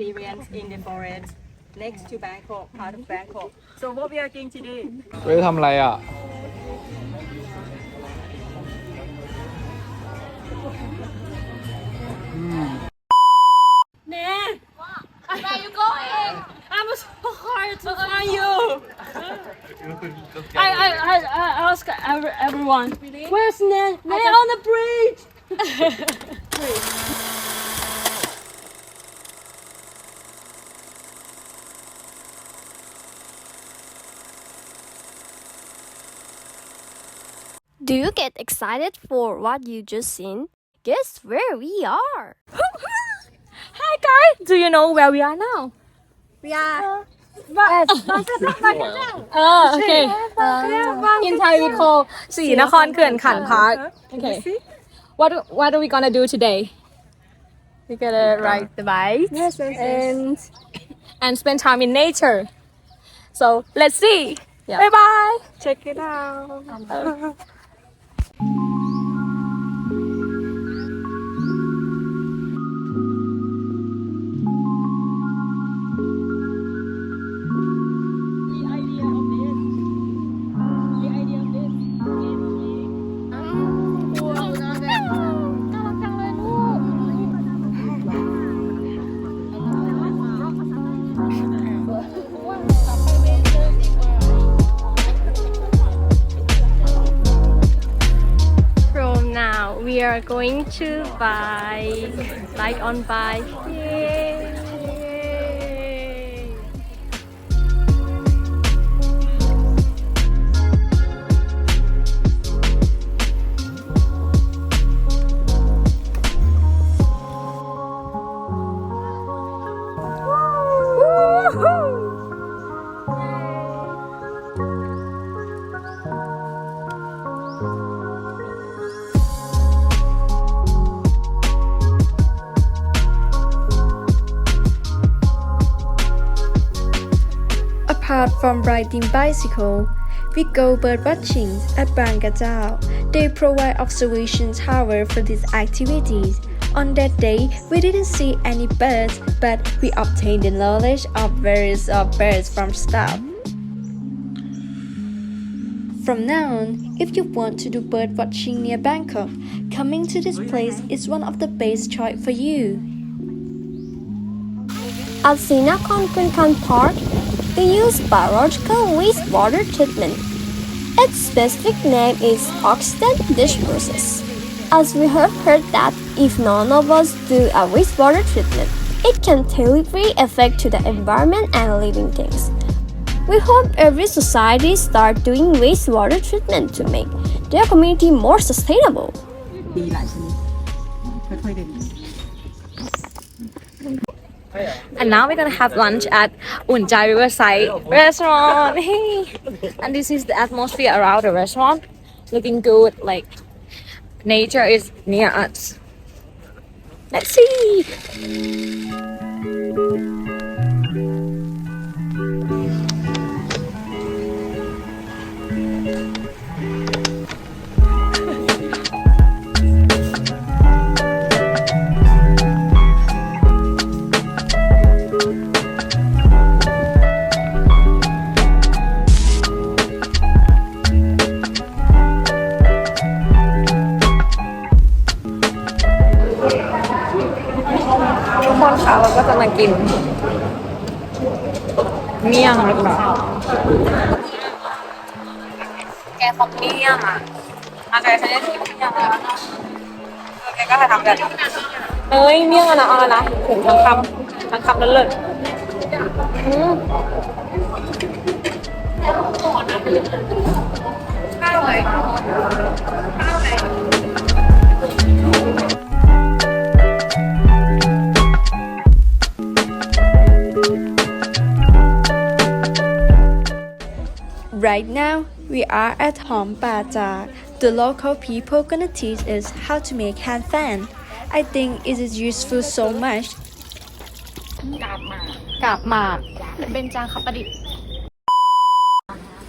experience in the forest next to Bangkok, part of Bangkok. So what we are going to do? เฮ้ยทำอะไรอ่ะ Nah. Where are you going? I'm so hard to find you. I ask everyone. Really? Where's Nan? Nan on the bridge. Do you get excited for what you just seen? Guess where we are? Hi guys, do you know where we are now? We are Okay. In Thai we call ศรีนครเขื่อนขัน Park. Okay. What are we gonna do today? We're gonna ride the bike and spend time in nature. So let's see. Yeah. Bye bye. Check it out. From now, we are going to bike on bike. Yay! Apart from riding bicycle, we go bird watching at Bangkok. They provide observation tower for these activities. On that day, we didn't see any birds, but we obtained the knowledge of various birds from staff. From now on, if you want to do bird watching near Bangkok, coming to this place is one of the best choice for you. At Sinakon Kunkan Park, they use biological wastewater treatment. Its specific name is oxidant dish process. As we have heard that if none of us do a wastewater treatment, it can terribly affect to the environment and living things. We hope every society start doing wastewater treatment to make their community more sustainable. And now we're gonna have lunch at Unjai Riverside restaurant. Hey, and this is the atmosphere around the restaurant. Looking good, like nature is near us. Let's see.ทุกคนคะเราก็จะมากินเมี่ยงหรือเปล่าแกฟักเมี่ยงอ่ะแกใช้ได้ที่เมี่ยงแล้วแกก็จะทำแบบเอ้ยเมี่ยงอะนะเอาละนะถึงทั้งคำแล้วเลยข้าวเลยข้าวเลย Right now, we are at Hom Pajak. The local people gonna teach us how to make hand fan. I think it is useful so much. กาบหมากเบญจางคประดิษฐ์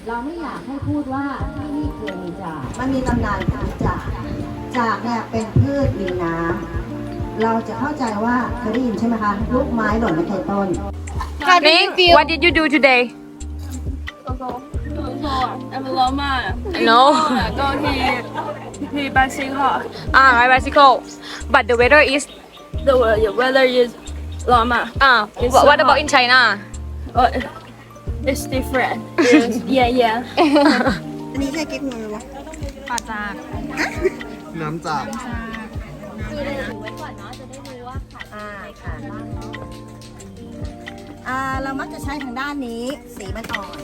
เราไม่อยากให้พูดว่าที่นี่คือมีจากมันมีตำนานคือจากเนี่ยเป็นพืชมีน้ำ เราจะเข้าใจว่าเคยได้ยินใช่ไหมคะ ลูกไม้หล่นไม่เคยต้น Ning, what did you do today? I'm a llama. No. Go he bicycle. My bicycle. But the weather is. The weather is llama. It's What so about hot. in China? It's different. Yeah. อันนี้ใช้กิ๊บมือวะ น้ำจาก เรามักจะใช้ทางด้านนี้ สีมันอ่อน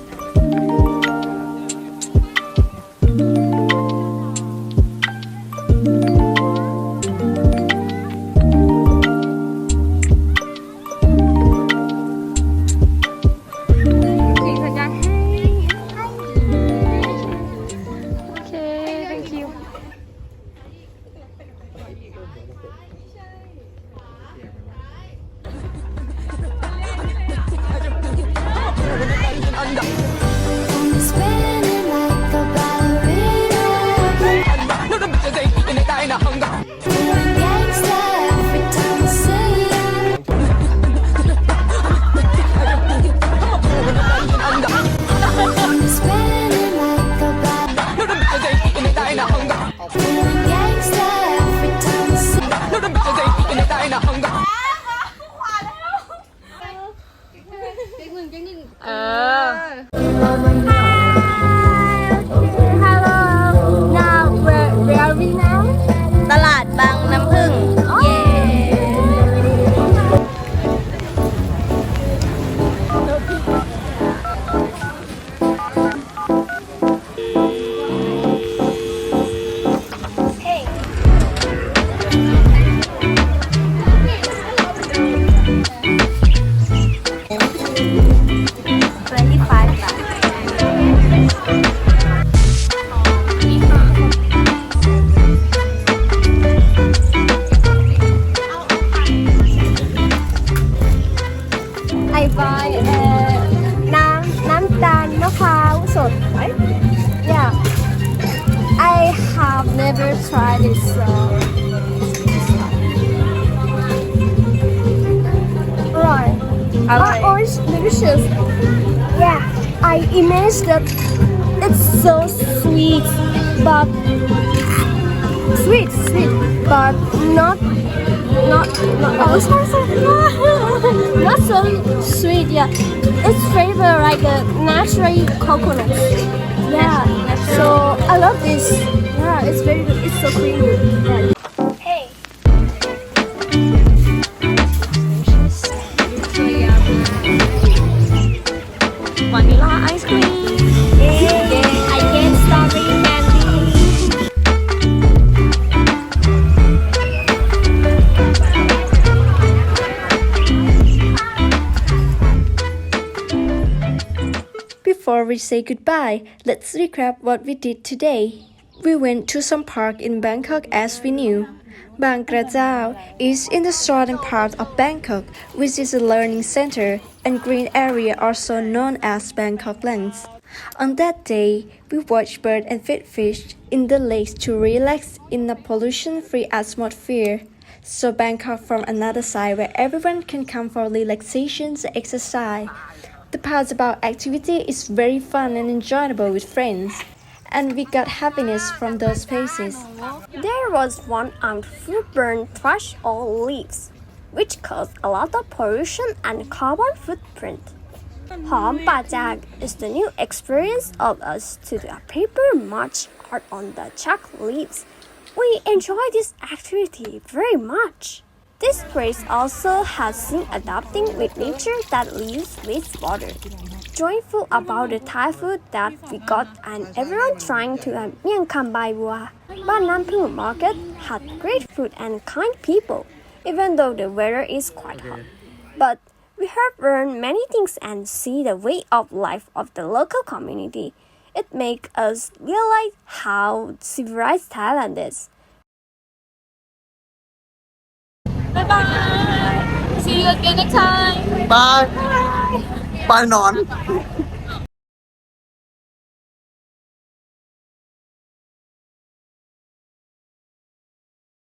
Okay, thank you. Spinning like a ballerina. Feeling gangsta every time I see you. Spinning like a ballerina. Feeling gangsta every time I see you. Hello. Now where are we now? ตลาดบางน้ำผึ้ง เย้ I buy น้ำตาลมะพร้าวสด right? Yeah. I have never tried this. Right. Oh, it's delicious. Yeah. I imagine that it's so sweet, but sweet, but not oh sorry not so sweet. Yeah, it's flavor like a natural coconut. Yeah, so I love this. Yeah, it's very good. It's so creamy. Yeah. Hey. Vanilla ice cream. Yeah, I get strawberry candy. Before we say goodbye, let's recap what we did today. We went to some park in Bangkok as we knew. Bang Krachao is in the southern part of Bangkok, which is a learning center, and green area also known as Bangkok Lands. On that day, we watched birds and fed fish in the lakes to relax in a pollution-free atmosphere. So Bangkok from another side where everyone can come for relaxation and exercise. The part about activity is very fun and enjoyable with friends, and we got happiness from those places. There was one armed fruit burn trash or leaves, which caused a lot of pollution and carbon footprint. Hom Pajak is the new experience of us to do a paper march art on the chalk leaves. We enjoy this activity very much. This place also has seen adapting with nature that leaves wastewater. Joyful about the Thai food that we got and everyone trying to have Miang Kam Bai Bua. Ban Nam Phung Market had great food and kind people, even though the weather is quite hot. But we have learned many things and see the way of life of the local community. It makes us realize how civilized Thailand is. Bye bye. See you again next time. บายนอน